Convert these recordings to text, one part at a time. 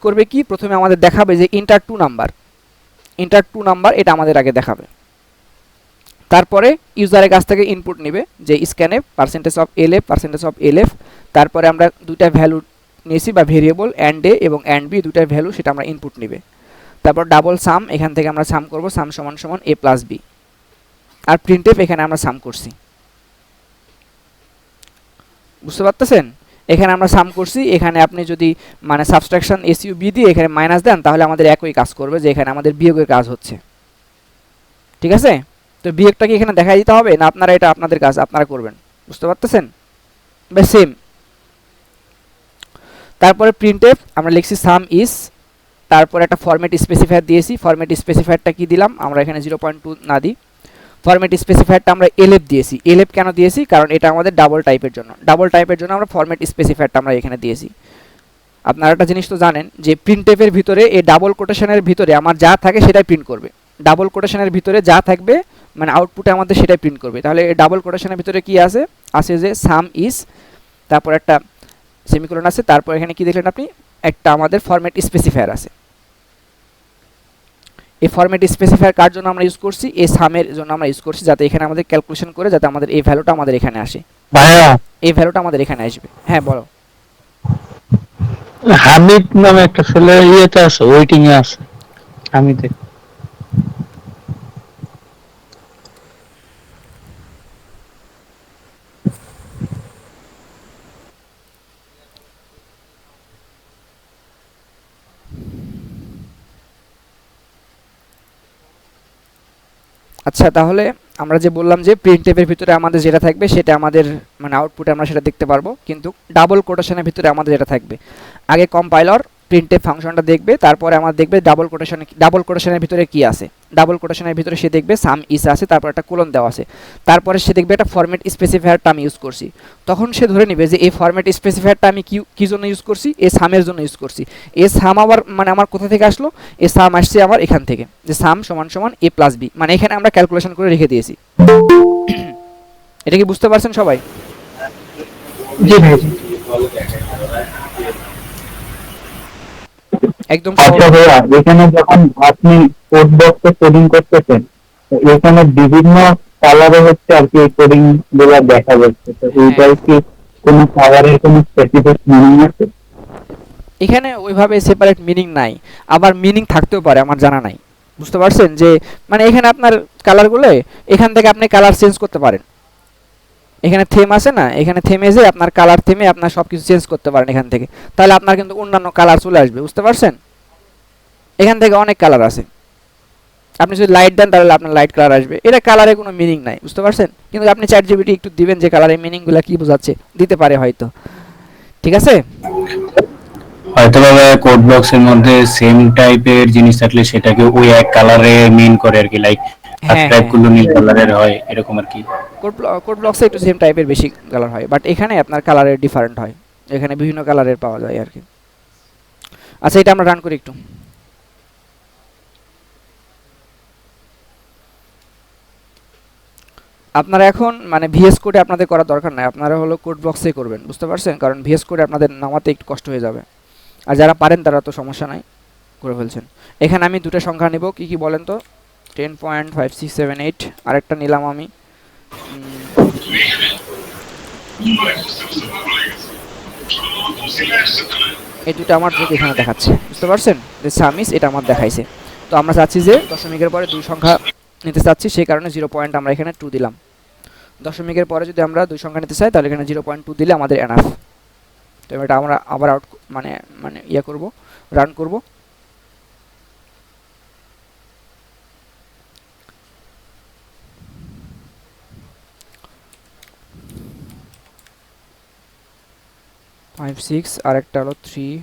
করবে কি, প্রথমে আমাদের দেখাবে যে ইন্টার টু নাম্বার, এটা আমাদের আগে দেখাবে। তারপরে ইউজারের কাছ থেকে ইনপুট নেবে যে স্ক্যানএফ %of lf, তারপরে আমরা দুইটা ভ্যালু নিয়েছি বা ভেরিয়েবল অ্যান্ড এ এবং অ্যান্ড বি, দুইটা ভ্যালু সেটা আমরা ইনপুট নেবে। তারপর ডাবল সাম, এখান থেকে আমরা সাম করব, সাম সমান সমান a প্লাস বি। আর প্রিন্টএফ এখানে আমরা সাম করছি, বুঝতে পারতেছেন? এখানে আমরা সাম করছি, এখানে আপনি যদি মানে সাবট্রাকশন এসইউ বি দিয়ে এখানে মাইনাস দেন তাহলে আমাদের একই কাজ করবে, যে এখানে আমাদের বিয়োগের কাজ হচ্ছে। ঠিক আছে, তো বিয়োগটা কি এখানে দেখাই দিতে হবে না আপনারা, এটা আপনাদের কাজ, আপনারা করবেন, বুঝতে পারতেছেন? বা সেম। তারপরে প্রিন্টএফ আমরা লিখছি সাম ইজ, তারপর একটা ফরম্যাট স্পেসিফায়ার দিয়েছি। ফরম্যাট স্পেসিফায়ারটা কি দিলাম আমরা এখানে 0.2 না দিই, ফরম্যাট স্পেসিফায়ারটা আমরা এলএফ দিয়েছি। এলএফ কেন দিয়েছি, কারণ এটা আমাদের ডাবল টাইপের জন্য আমরা ফরম্যাট স্পেসিফায়ারটা আমরা এখানে দিয়েছি। আপনারা একটা জিনিস তো জানেন যে প্রিন্টএফের ভিতরে এই ডাবল কোটেশনের ভিতরে আমার যা থাকে সেটাই প্রিন্ট করবে। ডাবল কোটেশনের ভিতরে যা থাকবে মানে আউটপুটে আমাদের সেটাই প্রিন্ট করবে। তাহলে এই ডাবল কোটেশনের ভিতরে কি আছে, যে সাম ইজ, তারপর একটা সেমিকোলন আছে, তারপর এখানে কি দেখলেন আপনি, একটা আমাদের ফরম্যাট স্পেসিফায়ার আছে। এই ফরম্যাট স্পেসিফায়ার কার জন্য আমরা ইউজ করছি, এই সামের জন্য আমরা ইউজ করছি, যাতে এখানে আমাদের ক্যালকুলেশন করে যাতে আমাদের এই ভ্যালুটা আমাদের এখানে আসে, ভাইয়া এই ভ্যালুটা আমাদের এখানে আসবে। হ্যাঁ বলো। হামিদ নামে একটা ছেলে ইয়েতে আছে, ওয়েটিং এ আছে হামিদে। আচ্ছা, তাহলে আমরা যে বললাম যে প্রিন্টএফের ভিতরে আমাদের যেটা থাকবে সেটা আমাদের মানে আউটপুটে আমরা সেটা দেখতে পারবো, কিন্তু ডাবল কোটেশনের ভিতরে আমাদের যেটা থাকবে, আগে কম্পাইলার প্রিন্টএফ ফাংশনটা দেখবে, তারপরে আমরা দেখবে ডাবল কোটেশনের ভিতরে কি আছে। ডাবল কোটেশনের ভিতরে সে দেখবে সাম ইস আছে, তারপর একটা কোলন দেওয়া আছে, তারপরে সে দেখবে একটা ফরম্যাট স্পেসিফায়ারটা আমি ইউজ করছি। তখন সে ধরে নেবে যে এই ফরম্যাট স্পেসিফায়ারটা আমি কি জন্য ইউজ করছি, এই সামের জন্য ইউজ করছি। এই সাম আবার মানে আমার কোথা থেকে আসলো, এই সাম আসছে আমার এখান থেকে, যে সাম সমান সমান a প্লাস বি, মানে এখানে আমরা ক্যালকুলেশন করে রেখে দিয়েছি। এটা কি বুঝতে পারছেন সবাই? জি ভাই। একদম আচ্ছা ভাইয়া, এখানে যখন আপনি কোড বক্সে কোডিং করতেছেন, তো এখানে বিভিন্ন কালারে হচ্ছে আর কি কোডিং গুলো দেখা যাচ্ছে, তো হ্যাঁ, এইটার কি কোনো কালারের কোনো স্পেসিফিক মিনিং আছে? এখানে ওইভাবে সেপারেট মিনিং নাই, আবার মিনিং থাকতেও পারে, আমার জানা নাই। বুঝতে পারছেন যে মানে এখানে আপনার কালারগুলো এখান থেকে আপনি কালার চেঞ্জ করতে পারেন। এখানে থেম আছে না, এখানে থেমে যে আপনার কালার থেমে আপনার সব কিছু চেঞ্জ করতে পারেন এখান থেকে, তাহলে আপনার কিন্তু অন্যান্য কালার চলে আসবে, বুঝতে পারছেন? এখান থেকে অনেক কালার আছে, আপনি যদি লাইট দেন তাহলে আপনার লাইট কালার আসবে, এটা কালারে কোনো মিনিং নাই, বুঝতে পারছেন? কিন্তু আপনি চ্যাট জিপিটি একটু দিবেন যে কালারের মিনিংগুলো কি বোঝাচ্ছে, দিতে পারে হয়তো। ঠিক আছে, হয়তো বা কোড ব্লকসের মধ্যে সেম টাইপের জিনিস থাকলে সেটাকে ওই এক কালারে মিন করে আর কি, লাইক হ্যাঁ সাবস্ক্রাইব হ্যাঁ, গুলো নীল কালারের হয় এরকম আর কি। কোড ব্লকসে একটু সেম টাইপের বেশি কালার হয়, বাট এখানে আপনার কালারের ডিফারেন্ট হয়, এখানে বিভিন্ন কালারের পাওয়া যায় আর কি। আচ্ছা, এটা আমরা রান করি একটু। আপনারা এখন মানে ভিএস কোডে আপনাদের করার দরকার নাই, আপনারা হলো কোড ব্লকসেই করবেন, বুঝতে পারছেন? কারণ ভিএস কোডে আপনাদের নামাতে একটু কষ্ট হয়ে যাবে, আর যারা পারেন তারা তো সমস্যা নাই, করে ফেলছেন। এখানে আমি দুটো সংখ্যা নেব, কি কি বলেন তো? 10.5678, আরেকটা নিলাম আমি এই দুটো আমার যোগ এখানে দেখাচ্ছে, বুঝতে পারছেন? যে সামিস এটা আমার দেখাইছে। তো আমরা চাচ্ছি যে দশমিকের পরে দুই সংখ্যা নিতে চাচ্ছি, সেই কারণে 0. আমরা এখানে 2 দিলাম। দশমিকের পরে যদি আমরা দুই সংখ্যা নিতে চাই তাহলে এখানে 0.2 দিলে আমাদের এনাফ। তো এটা আমরা আবার আউট মানে মানে ইয়া করব, রান করব। ফাইভ সিক্স আর একটা হলো 3,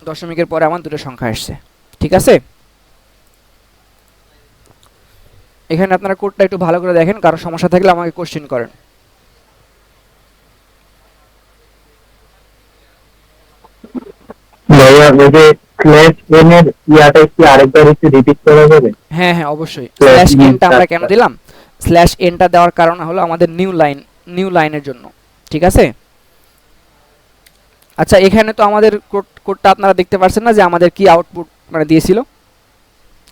দশমিকের পরে আমার দুটো সংখ্যা আসছে। ঠিক আছে, এখানে আপনারা কোডটা একটু ভালো করে দেখেন, কারো সমস্যা থাকলে আমাকে কোশ্চেন করেন। ভাইয়া ওই যে স্ল্যাশ এন এর ইয়াটা কি আরেকবার একটু রিপিট করা যাবে? হ্যাঁ হ্যাঁ, অবশ্যই। স্ল্যাশ স্ল্যাশ এন এনটা আমরা কেন দিলাম, স্ল্যাশ এনটা দেওয়ার কারণ হলো আমাদের নিউ লাইনের জন্য। ঠিক আছে, আচ্ছা এখানে তো আমাদের কোডটা আপনারা দেখতে পাচ্ছেন না যে আমাদের কি আউটপুট মানে দিয়েছিল?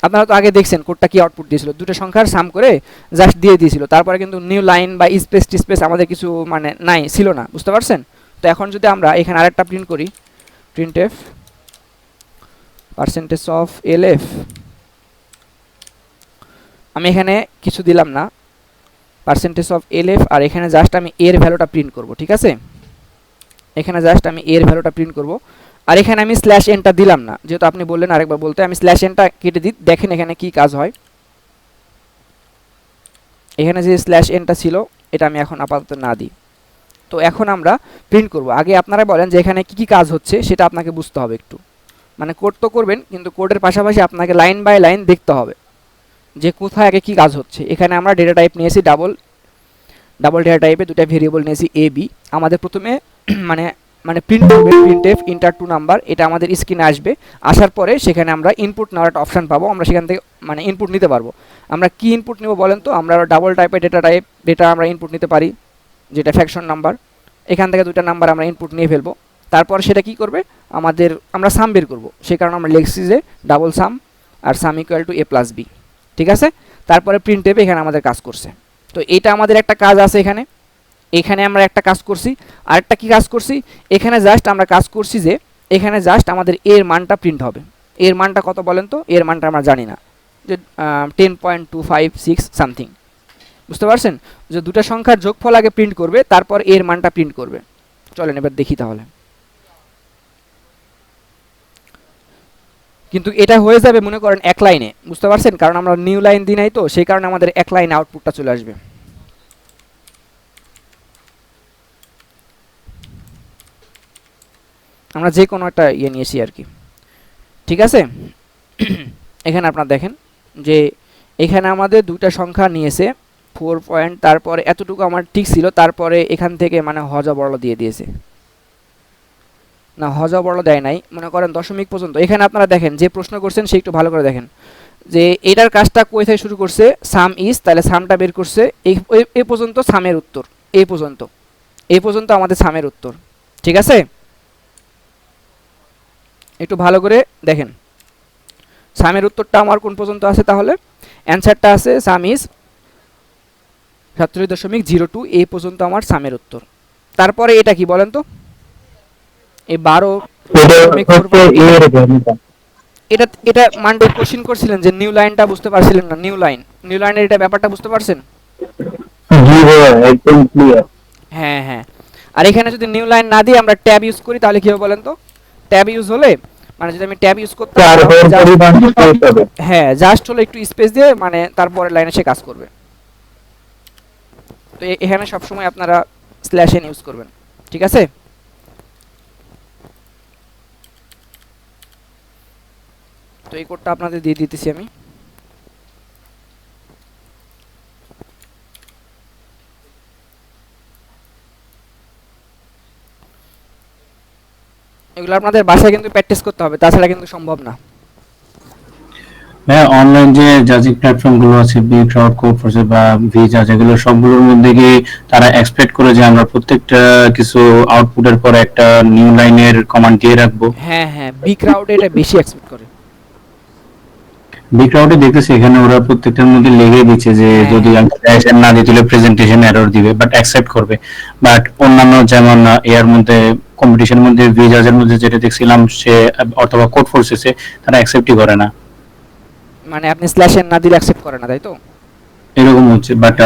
আপনারা তো আগে দেখছেন কোডটা কি আউটপুট দিয়েছিল, দুটো সংখ্যার সাম করে জাস্ট দিয়ে দিয়েছিল, তারপরে কিন্তু নিউ লাইন বা স্পেস টিস্পেস আমাদের কিছু মানে নাই, ছিল না, বুঝতে পারছেন? তো এখন যদি আমরা এখানে আরেকটা প্রিন্ট করি, print F percentage of L F, আমি এখানে কিছু দিলাম না, পার্সেন্টেজ অফ এল এফ, আর এখানে জাস্ট আমি এর ভ্যালুটা প্রিন্ট করব, ঠিক আছে? এখানে জাস্ট আমি এর ভ্যালুটা প্রিন্ট করব, আর এখানে আমি স্ল্যাশ এনটা দিলাম না, যেহেতু আপনি বললেন আরেকবার বলতে, আমি স্ল্যাশ এনটা কেটে দিই, দেখেন এখানে কি কাজ হয়। এখানে যে স্ল্যাশ এনটা ছিল এটা আমি এখন আপাতত না দিই। তো এখন আমরা প্রিন্ট করব, আগে আপনারা বলেন যে এখানে কি কি কাজ হচ্ছে সেটা আপনাকে বুঝতে হবে একটু, মানে কোড তো করবেন কিন্তু কোডের পাশাপাশি আপনাকে লাইন বাই লাইন দেখতে হবে যে কোথায় আগে কি কাজ হচ্ছে। এখানে আমরা ডেটা টাইপ নিয়েছি ডাবল ডেটা টাইপে দুটো ভেরিয়েবল নিয়েছি এ বি। আমাদের প্রথমে মানে মানে প্রিন্ট করবে printf enter two number, এটা আমাদের স্ক্রিনে আসবে, আসার পরে সেখানে আমরা ইনপুট নেওয়ার একটা অপশান পাবো, আমরা সেখান থেকে মানে ইনপুট নিতে পারবো। আমরা কি ইনপুট নেব বলেন তো? আমরা ডাবল টাইপের ডেটা আমরা ইনপুট নিতে পারি, যেটা ফ্যাকশন নাম্বার, এখান থেকে দুটো নাম্বার আমরা ইনপুট নিয়ে ফেলবো। তারপর সেটা কি করবে, আমাদের আমরা সাম বের করব, সেই কারণে আমরা লিখছি যে ডাবল সাম আর sum equal to a plus b, ঠিক আছে? তারপরে প্রিন্ট এফ এখানে আমাদের কাজ করছে। তো এটা আমাদের একটা কাজ আছে এখানে, এখানে আমরা একটা কাজ করছি, আরেকটা কি কাজ করছি, এখানে জাস্ট আমরা কাজ করছি যে এখানে জাস্ট আমাদের এর মানটা প্রিন্ট হবে। এর মানটা কত বলেন তো? এর মানটা আমরা জানি না, যে 10.256 সামথিং, বুঝতে পারছেন? যে দুটো সংখ্যার যোগফল আগে প্রিন্ট করবে, তারপর এর মানটা প্রিন্ট করবে। চলেন এবার দেখি তাহলে। কিন্তু এটা হয়ে যাবে মনে করেন এক লাইনে, বুঝতে পারছেন? কারণ আমরা নিউ লাইন দিই নাই, তো সেই কারণে আমাদের এক লাইনে আউটপুটটা চলে আসবে। আমরা যে কোনো একটা ইয়ে নিয়েছি আর কি, ঠিক আছে? এখানে আপনারা দেখেন যে এখানে আমাদের দুইটা সংখ্যা নিয়েছে 4 পয়েন্ট, তারপরে এতটুকু আমার ঠিক ছিল, তারপরে এখান থেকে মানে হজা বড় দিয়ে দিয়েছে, না হজা বড় দেয় নাই, মনে করেন দশমিক পর্যন্ত। এখানে আপনারা দেখেন যে প্রশ্ন করছেন সে একটু ভালো করে দেখেন যে এটার কাজটা কই থেকে শুরু করছে, সাম ইজ, তাহলে সামটা বের করছে এই পর্যন্ত সামের উত্তর, এই পর্যন্ত আমাদের সামের উত্তর, ঠিক আছে? একটু ভালো করে দেখেন সামের উত্তরটা আমার কোন পর্যন্ত আছে, তাহলে অ্যান্সারটা আছে সাম ইজ 37.02, এই পর্যন্ত আমার সামের উত্তর। তারপরে এটা কি বলেন তো, এই 12 এটা হচ্ছে এর ভ্যালুটা। এটা এটা মানডে কোশ্চেন করছিলেন যে নিউ লাইনটা বুঝতে পারছিলেন না, নিউ লাইনের এটা ব্যাপারটা বুঝতে পারছেন? জি ভাইয়া, একদম ক্লিয়ার। হ্যাঁ হ্যাঁ। আর এখানে যদি নিউ লাইন না দিয়ে আমরা ট্যাব ইউজ করি তাহলে কি হবে বলেন তো? ট্যাব ইউজ হলে মানে যদি আমি ট্যাব ইউজ করতাম চার তাহলে ঘর পরিমাণ স্পেস হবে। হ্যাঁ জাস্ট হলো একটু স্পেস দিয়ে মানে তারপরে লাইনে সে কাজ করবে। তো এখানে সবসময় আপনারা স্ল্যাশ এন ইউজ করবেন, ঠিক আছে? তো এই কোডটা আপনাদের দিয়ে দিতেছি আমি। এগুলো আপনাদের বাসায় কিন্তু প্র্যাকটিস করতে হবে, তাছাড়া কিন্তু সম্ভব না। হ্যাঁ, অনলাইন যে জাজিং প্ল্যাটফর্ম গুলো আছে, বি ক্রাউড, কোড ফোর্সেস বা ভিজা, যেগুলো সবগুলোর মধ্যে কি তারা এক্সপেক্ট করে যে আমরা প্রত্যেকটা কিছু আউটপুটের পরে একটা নিউ লাইনের কমান্ড দিয়ে রাখবো? হ্যাঁ হ্যাঁ, বি ক্রাউডে এটা বেশি এক্সপেক্ট করে। বি ক্রাউডে দেখতেছি এখানে ওরা প্রত্যেকটার মধ্যে লেগে দিচ্ছে যে হ্যাঁ যদি হ্যাঁ আমি প্রেজেন্টেশন না দিই তাহলে প্রেজেন্টেশন এরর দিবে, বাট অ্যাকসেপ্ট করবে। বাট অন্যান্য যেমন এর মধ্যে কম্পিটিশনের মধ্যে ভিজাজের মধ্যে যেটা দেখছিলাম সে অথবা কোড ফোর্সেসে তারা অ্যাকসেপ্টই করে না, মানে আপনি স্ল্যাশ এন না দিলে অ্যাকসেপ্ট করে না, তাই তো? এরকম হচ্ছে। বাট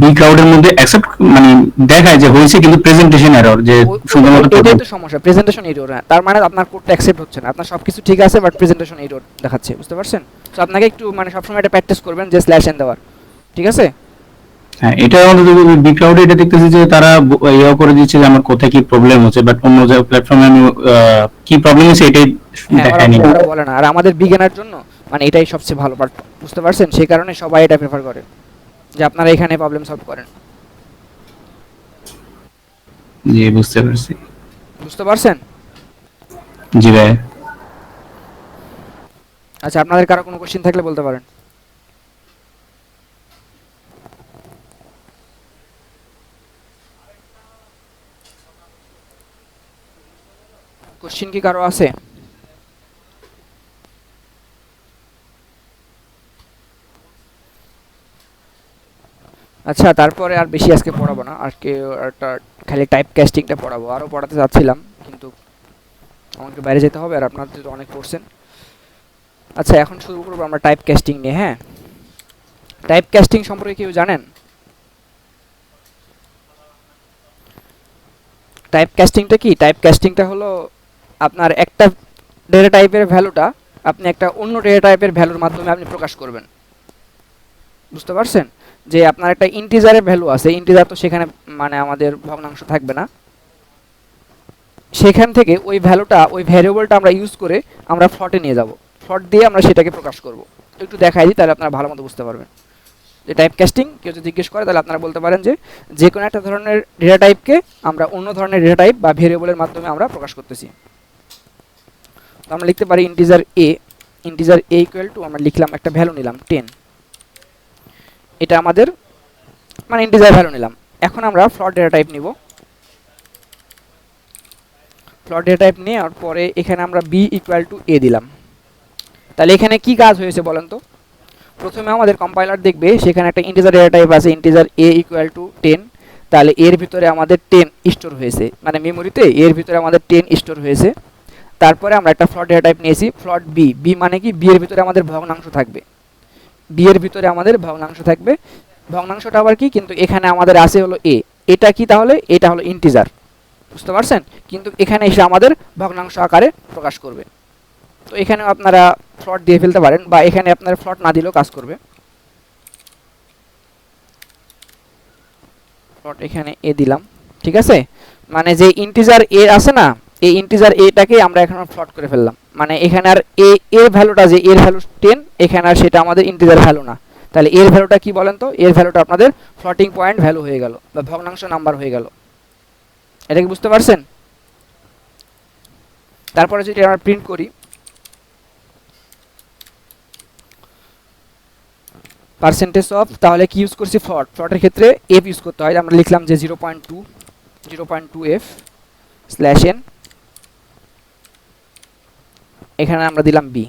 বি ক্রাউডের মধ্যে অ্যাকসেপ্ট মানে দেখায় যে হয়েছে, কিন্তু প্রেজেন্টেশন এরর, যে শুধুমাত্র এটাই তো সমস্যা, প্রেজেন্টেশন এরর। তার মানে আপনার কোডটা অ্যাকসেপ্ট হচ্ছে না, আপনার সবকিছু ঠিক আছে বাট প্রেজেন্টেশন এরর দেখাচ্ছে, বুঝতে পারছেন? তো আপনাকে একটু মানে সবসময় এটা প্র্যাকটিস করবেন যে স্ল্যাশ এন দেওয়ার, ঠিক আছে? হ্যাঁ, এটা অন্তত বি ক্রাউডে এটা দেখতেছি যে তারা ইয়ে করে দিচ্ছে যে আমার কোথায় কি প্রবলেম হচ্ছে, বাট অন্য যে প্ল্যাটফর্মে আমি কি প্রবলেম হচ্ছে এটাই হ্যাঁ দেখায়নি। ওরা বলে না, আর আমাদের বিজ্ঞানের জন্য মানে এটাই সবচেয়ে ভালো পার্ট, বুঝতে পারছেন? সেই কারণে সবাই এটা প্রেফার করে যে আপনারা এখানে প্রবলেম সলভ করেন, জি, বুঝতে পারছি। বুঝতে পারছেন? জি ভাই। আচ্ছা, আপনাদের কারো কোনো কোশ্চেন থাকলে বলতে পারেন। কোশ্চিন কি কারো আছে? আচ্ছা, তারপরে আর বেশি আজকে পড়াবো না, আজকে একটা খালি টাইপ কাস্টিংটা পড়াবো। আরও পড়াতে চাচ্ছিলাম কিন্তু আমাকে বাইরে যেতে হবে, আর আপনারা তো অনেক পড়ছেন। আচ্ছা, এখন শুরু করবো আমরা টাইপ কাস্টিং নিয়ে। হ্যাঁ, টাইপ কাস্টিং সম্পর্কে কেউ জানেন? টাইপ কাস্টিংটা কি? টাইপ কাস্টিংটা হলো আপনার একটা ডেটা টাইপের ভ্যালুটা আপনি একটা অন্য ডেটা টাইপের ভ্যালুর মাধ্যমে আপনি প্রকাশ করবেন। বুঝতে পারছেন? যে আপনার একটা ইন্টিজারের ভ্যালু আছে, ইন্টিজার তো সেখানে মানে আমাদের ভগ্নাংশ থাকবে না, সেখান থেকে ওই ভ্যালুটা, ওই ভ্যারিয়েবলটা আমরা ইউজ করে আমরা ফ্লটে নিয়ে যাব, ফ্লট দিয়ে আমরা সেটাকে প্রকাশ করব। একটু দেখাই দিই, তাহলে আপনারা ভালো মতো বুঝতে পারবেন। যে টাইপ কাস্টিং কেউ যদি জিজ্ঞেস করে, তাহলে আপনারা বলতে পারেন যে যে কোনো একটা ধরনের ডেটা টাইপকে আমরা অন্য ধরনের ডেটা টাইপ বা ভেরিয়েবলের মাধ্যমে আমরা প্রকাশ করতেছি। তো আমরা লিখতে পারি integer A, integer A equal to, আমরা লিখলাম একটা ভ্যালু নিলাম 10, এটা আমাদের মানে ইন্টিজার ভ্যালু নিলাম। এখন আমরা ফ্লট ডেটা টাইপ নিব। ফ্লট ডেটা টাইপ নেওয়ার পরে এখানে আমরা বি ইকুয়াল টু এ দিলাম। তাহলে এখানে কি কাজ হয়েছে বলেন তো? প্রথমে আমাদের কম্পাইলার দেখবে সেখানে একটা ইন্টিজার ডেটা টাইপ আছে, ইন্টিজার এ ইকুয়াল টু 10। তাহলে এর ভিতরে আমাদের 10 স্টোর হয়েছে, মানে মেমোরিতে এর ভিতরে আমাদের 10 স্টোর হয়েছে। তারপরে আমরা একটা ফ্লট ডেটা টাইপ নিয়েছি ফ্লট বি, বি মানে কি? বি এর ভিতরে আমাদের ভগ্নাংশ থাকবে, বি এর ভিতরে আমাদের ভগ্নাংশ থাকবে। ভগ্নাংশটা আবার কি? কিন্তু এখানে আমাদের আছে হলো এ, এটা কি তাহলে? এটা হলো ইন্টিজার, বুঝতে পারছেন? কিন্তু এখানে এসে আমাদের ভগ্নাংশ আকারে প্রকাশ করবে। তো এখানেও আপনারা ফ্লট দিয়ে ফেলতে পারেন, বা এখানে আপনারা ফ্লট না দিলেও কাজ করবে। ফ্লট এখানে এ দিলাম, ঠিক আছে? মানে যে ইন্টিজার এ আছে না, এই ইন্টিজার এটাকে আমরা এখন ফ্লট করে ফেললাম। মানে এখানে আর এ এর ভ্যালুটা, যে এর ভ্যালু 10, এখানে আর সেটা আমাদের ইন্টিজার ভ্যালু না। তাহলে এর ভ্যালুটা কি বলেন তো? এর ভ্যালুটা আপনাদের ফ্লটিং পয়েন্ট ভ্যালু হয়ে গেল, বা ভগ্নাংশ নাম্বার হয়ে গেল। এটা কি বুঝতে পারছেন? তারপরে যদি আমরা প্রিন্ট করি পার্সেন্টেজ অফ, তাহলে কি ইউজ করছি? ফ্লট, ফ্লটের ক্ষেত্রে এফ ইউজ করতে হয়। আমরা লিখলাম যে 0.2 এফ স্ল্যাশ এন, এখানে আমরা দিলাম বি।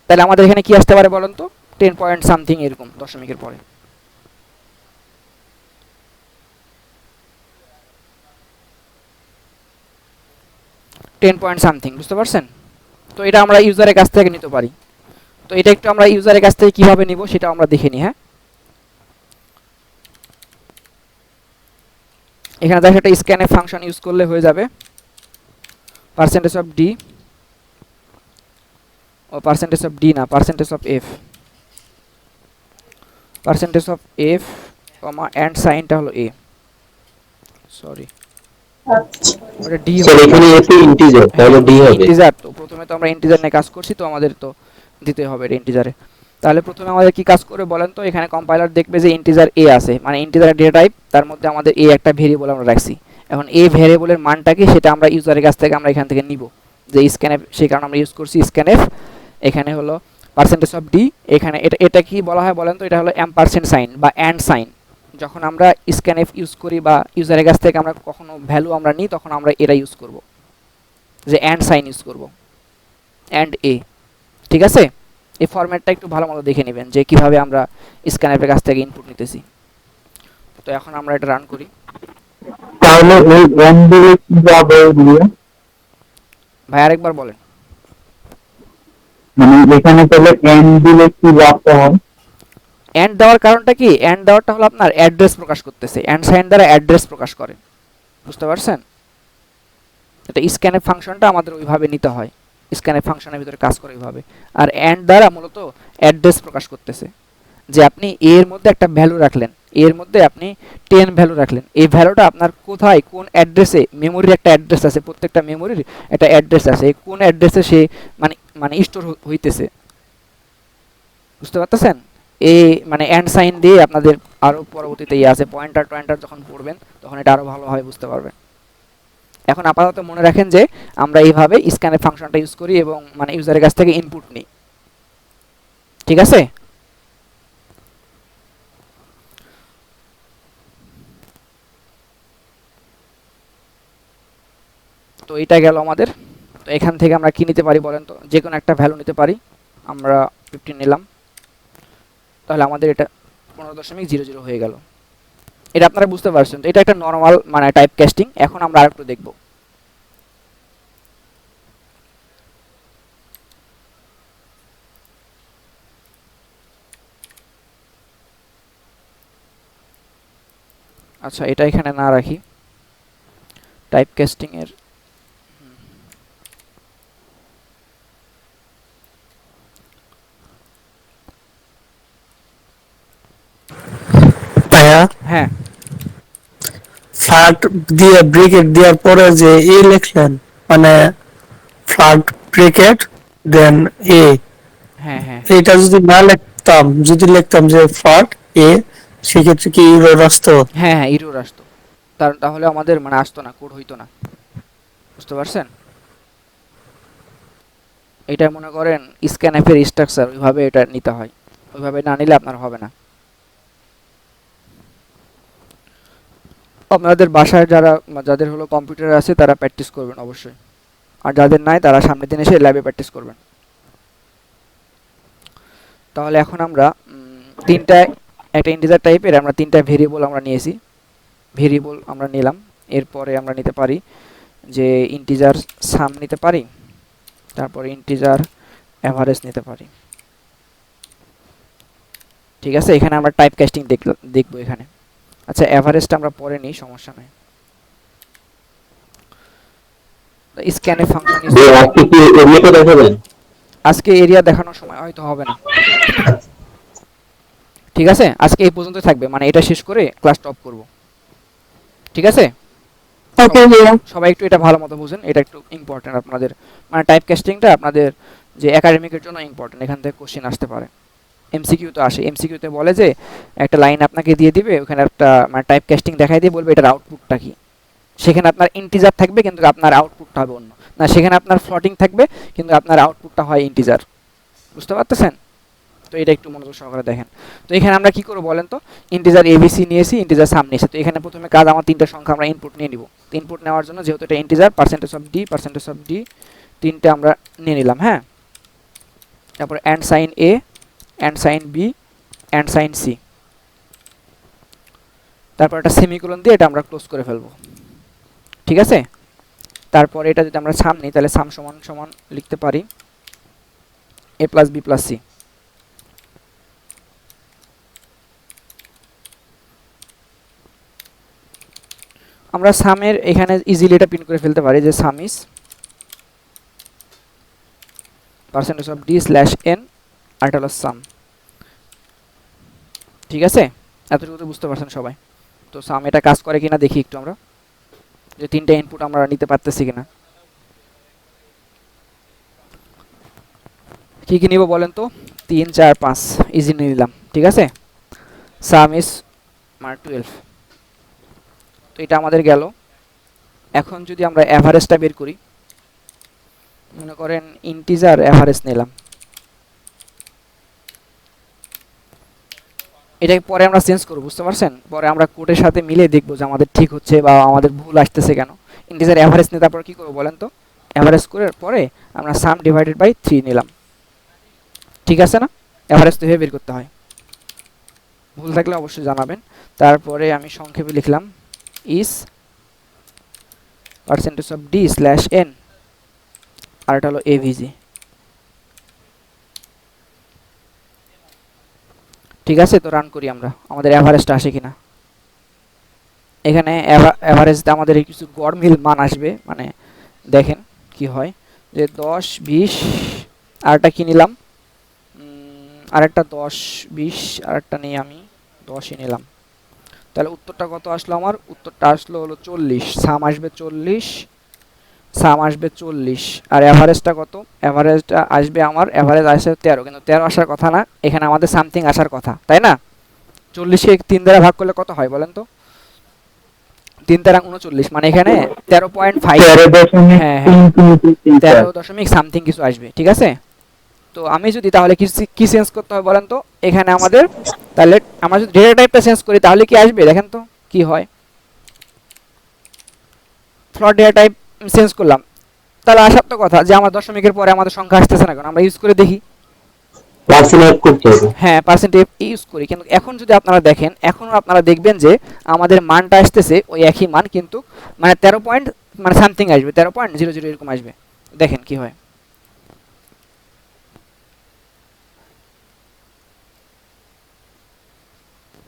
তাহলে আমাদের এখানে কি আসতে পারে বলেন তো? 10 পয়েন্ট সামথিং এরকম দশমিকের পরে। টেন পয়েন্ট সামথিং, বুঝতে পারছেন? তো এটা আমরা ইউজারের কাছ থেকে নিতে পারি। তো এটা একটু আমরা ইউজারের কাছ থেকে কিভাবে নিব সেটা আমরা দেখে নিই। হ্যাঁ, এখানে দেখো একটা স্ক্যানএফ ফাংশন ইউজ করলে হয়ে যাবে। পার্সেন্টেজ অফ ডি, ও পার্সেন্টেজ অফ ডি না, percentage of F, percentage of F comma and সাইনটা হলো এ, সরি ওটা ডি স্যার হবে। এখানে এসে ইন্টিজার, তাহলে ডি হবে। ইন্টিজার, তো প্রথমে তো আমরা ইন্টিজার নিয়ে কাজ করছি, তো আমাদের তো দিতে হবে এটা ইন্টিজারে। তাহলে প্রথমে আমাদের কি কাজ করে বলেন তো? এখানে কম্পাইলার দেখবে যে ইন্টিজার এ আছে, মানে ইন্টিজার ডেটা টাইপ, তার মধ্যে আমাদের এ একটা ভেরিয়েবল আমরা রাখছি। এখন এই ভেরিয়েবলের মানটা কি সেটা আমরা ইউজারের কাছ থেকে আমরা এখান থেকে নিব, যে স্ক্যানএফ, সেই কারণে আমরা ইউজ করছি স্ক্যানএফ। এখানে হলো পার্সেন্টেজ অফ ডি, এখানে এটা এটা কি বলা হয় বলেন তো? এটা হলো এম্পারসেন্ট সাইন বা অ্যান্ড সাইন। যখন আমরা স্ক্যানএফ ইউজ করি বা ইউজারের কাছ থেকে আমরা কখনো ভ্যালু আমরা নিই, তখন আমরা এটা ইউজ করব, যে অ্যান্ড সাইন ইউজ করব, অ্যান্ড এ। ঠিক আছে? এই ফরম্যাটটা একটু ভালো মতো দেখে নেবেন যে কিভাবে আমরা স্ক্যানএফের কাছ থেকে ইনপুট নিতেছি। তো এখন আমরা এটা রান করি। তাহলে এই এন দিলে কি যাবে দিয়ে? ভাই আরেকবার বলেন। মানে এখানে তাহলে এন দিলে কি লাভটা হয়? অ্যান্ড দেওয়ার কারণটা কি? অ্যান্ড দেওয়ারটা হলো আপনার অ্যাড্রেস প্রকাশ করতেছে, অ্যান্ড সাইন দ্বারা অ্যাড্রেস প্রকাশ করে, বুঝতে পারছেন? এটা স্ক্যানএফ ফাংশনটা আমাদের ওইভাবে নিতে হয়, স্ক্যানএফ ফাংশনের ভিতরে কাজ করে ওইভাবে। আর অ্যান্ড দ্বারা মূলত অ্যাড্রেস প্রকাশ করতেছে, যে আপনি এর মধ্যে একটা ভ্যালু রাখলেন, এর মধ্যে আপনি 10 ভ্যালু রাখলেন, এই ভ্যালুটা আপনার কোথায়, কোন অ্যাড্রেসে, মেমোরির একটা অ্যাড্রেস আছে, প্রত্যেকটা মেমোরির একটা অ্যাড্রেস আছে, কোন অ্যাড্রেসে সে মানে মানে স্টোর হইতেছে, বুঝতে পারতেছেন? এই মানে অ্যান্ড সাইন দিয়ে আপনাদের আরও পরবর্তীতে ইয়ে আছে, পয়েন্টার টয়েন্টার যখন পড়বেন তখন এটা আরও ভালোভাবে বুঝতে পারবেন। এখন আপাতত মনে রাখেন যে আমরা এইভাবে স্ক্যানের ফাংশনটা ইউজ করি এবং মানে ইউজারের কাছ থেকে ইনপুট নিই, ঠিক আছে? তো এটা গেল আমাদের। তো এখান থেকে আমরা কি নিতে পারি বলেন তো, যে কোনো একটা ভ্যালু নিতে পারি। আমরা 15 নিলাম, তাহলে আমাদের এটা 15.00 হয়ে গেল। এটা আপনারা বুঝতে পারছেন। তো এটা একটা নর্মাল মানে টাইপ কাস্টিং। এখন আমরা আরেকটু দেখব। আচ্ছা, এটা এখানে না রাখি, টাইপ কাস্টিং এর ভাইয়া হ্যাঁ ফ্ল্যাট দিয়ে ব্রিকেট দেওয়ার পরে যে এ লিখলেন, মানে ফ্ল্যাট ব্রিকেট দেন এ, হ্যাঁ হ্যাঁ এটা যদি না লিখতাম, যদি লিখতাম যে ফ্ল্যাট এ, সেক্ষেত্রে কি এরর আসতো? হ্যাঁ হ্যাঁ এরর আসতো। তাহলে আমাদের মানে আসতো না, কোড হইতো না। বুঝতে পারছেন? এটা মনে করেন স্ক্যানএফের স্ট্রাকচার, ওইভাবে এটা নিতে হয়। ওইভাবে না নিলে আপনার হবে না। আপনাদের বাসায় যাদের হলো কম্পিউটার আছে তারা প্র্যাকটিস করবেন অবশ্যই, আর যাদের নাই তারা সামনের দিন এসে ল্যাবে প্র্যাকটিস করবেন। তাহলে এখন আমরা তিনটা, একটা ইন্টিজার টাইপের আমরা তিনটা ভেরিয়েবল আমরা নিয়েছি। ভেরিয়েবল আমরা নিলাম, এরপরে আমরা নিতে পারি যে ইন্টিজার সাম নিতে পারি, তারপরে ইন্টিজার অ্যাভারেজ নিতে পারি। ঠিক আছে, এখানে আমরা টাইপ কাস্টিং দেখবো এখানে। আচ্ছা, অ্যাভারেজটা আমরা পরে নিই, সমস্যা নেই। স্ক্যানে ফাংশন ইউজ করে আজকে কি এমনিতে দেখাবেন? আজকে এরিয়া দেখানোর সময় হয়তো হবে না। ঠিক আছে, আজকে এই পর্যন্ত থাকবে, মানে এটা শেষ করে ক্লাস টপ করব। ঠিক আছে, ওকে ভাইয়া। সবাই একটু এটা ভালো মতো বুঝেন, এটা একটু ইম্পর্টেন্ট আপনাদের, মানে টাইপ কাস্টিংটা আপনাদের যে একাডেমিকের জন্য ইম্পর্টেন্ট। এখান থেকে কোশ্চেন আসতে পারে, এমসিকিউ তো আসে। এমসিকিউতে বলে যে একটা লাইন আপনাকে দিয়ে দিবে, ওখানে একটা মানে টাইপ কাস্টিং দেখাই দিয়ে বলবে এটার আউটপুটটা কি। সেখানে আপনার ইন্টিজার থাকবে কিন্তু আপনার আউটপুটটা হবে অন্য, না সেখানে আপনার ফ্লোটিং থাকবে কিন্তু আপনার আউটপুটটা হয় ইন্টিজার। বুঝতে পারতেছেন? তো এটা একটু মনোযোগ সহকারে দেখেন। তো এখানে আমরা কি করব বলেন তো, ইন্টিজার এবিসি নিয়েছি, ইন্টিজার সাম নিয়েছি। তো এখানে প্রথমে কাজ, আমার তিনটা সংখ্যা আমরা ইনপুট নিয়ে নিব। তো ইনপুট নেওয়ার জন্য যেহেতু এটা ইন্টিজার, পার্সেন্টেজ অফ ডি তিনটে আমরা নিয়ে নিলাম। হ্যাঁ, তারপরে and sign a, and sign b, and sign c, তারপর একটা সেমিকোলন দিয়ে এটা আমরা ক্লোজ করে ফেলবো। ঠিক আছে, তারপরে এটা যদি আমরা সাম নিই, তাহলে সাম সমান সমান লিখতে পারি এ প্লাস বি প্লাস সি। আমরা সামের এখানে ইজিলি এটা প্রিন্ট করে ফেলতে পারি যে sum is percentage of D slash N, আর এটা হলো সাম। ঠিক আছে, এতটুকু তো বুঝতে পারছেন সবাই? তো সাম এটা কাজ করে কিনা দেখি একটু আমরা, যে তিনটা ইনপুট আমরা নিতে পারতেছি কিনা। কি কি নিব বলেন তো, 3 4 5 ইজি নিয়ে নিলাম। ঠিক আছে, সাম ইজ মানে 12। তো এটা আমাদের গেল। এখন যদি আমরা অ্যাভারেজটা বের করি, মনে করেন ইন্টিজার অ্যাভারেজ নিলাম, এটাকে পরে আমরা চেঞ্জ করব। বুঝতে পারছেন? পরে আমরা কোডের সাথে মিলে দেখব যে আমাদের ঠিক হচ্ছে বা আমাদের ভুল আসতেছে কেন। ইন্টিজার অ্যাভারেজ নিয়ে তারপর কি করব বলেন তো, অ্যাভারেজ করে পরে আমরা সাম ডিভাইডেড বাই 3 নিলাম। ঠিক আছে না? অ্যাভারেজ তো বের করতে হয়। ভুল থাকলে অবশ্যই জানাবেন। তারপরে আমি সংক্ষেপে লিখলাম is percentage of D slash N, আর এটা হলো এভিজি। ঠিক আছে, তো রান করি আমরা, আমাদের অ্যাভারেজটা আসে কিনা। এখানে অ্যাভারেজটা আমাদের কিছু গড়মিল মান আসবে, মানে দেখেন কি হয়, যে 10 20, আরেকটা কি নিলাম, আরেকটা 10 20, আরেকটা নিয়ে আমি 10ই নিলাম। তাহলে উত্তরটা কত আসলো আমার? উত্তরটা আসলো হলো 40। সাম আসবে 40, সাম আসবে 40, আর অ্যাভারেজটা কত? অ্যাভারেজটা আসবে আমার, অ্যাভারেজ আসে 13, কিন্তু 13 আসার কথা না, এখানে আমাদের সামথিং আসার কথা, তাই না? 40কে 3 দ্বারা ভাগ করলে কত হয় বলেন তো? 3 দ্বারা 39, মানে এখানে 13.5। 13.3 হ্যাঁ হ্যাঁ 13 দশমিক সামথিং কিছু আসবে। ঠিক আছে, তো আমি যদি তাহলে কি চেঞ্জ করতে হবে বলেন তো এখানে আমাদের, তাহলে আমরা যদি ডেটা টাইপটা চেঞ্জ করি তাহলে কি আসবে দেখেন তো কি হয়। ফ্লোট ডেটা টাইপ আমি চেঞ্জ করলাম, তাহলে আসার তো কথা যে আমার দশমিকের পরে আমাদের সংখ্যা আসতেছে না কেন, আমরা ইউজ করে দেখি। পার্সেন্ট অ্যাড করতে হবে। হ্যাঁ পার্সেন্টেজ ইউজ করি, কিন্তু এখন যদি আপনারা দেখেন এখনও আপনারা দেখবেন যে আমাদের মানটা আসতেছে ওই একই মান, কিন্তু মানে 13 পয়েন্ট মানে সামথিং আসবে, 13.00 এরকম আসবে। দেখেন কি হয়।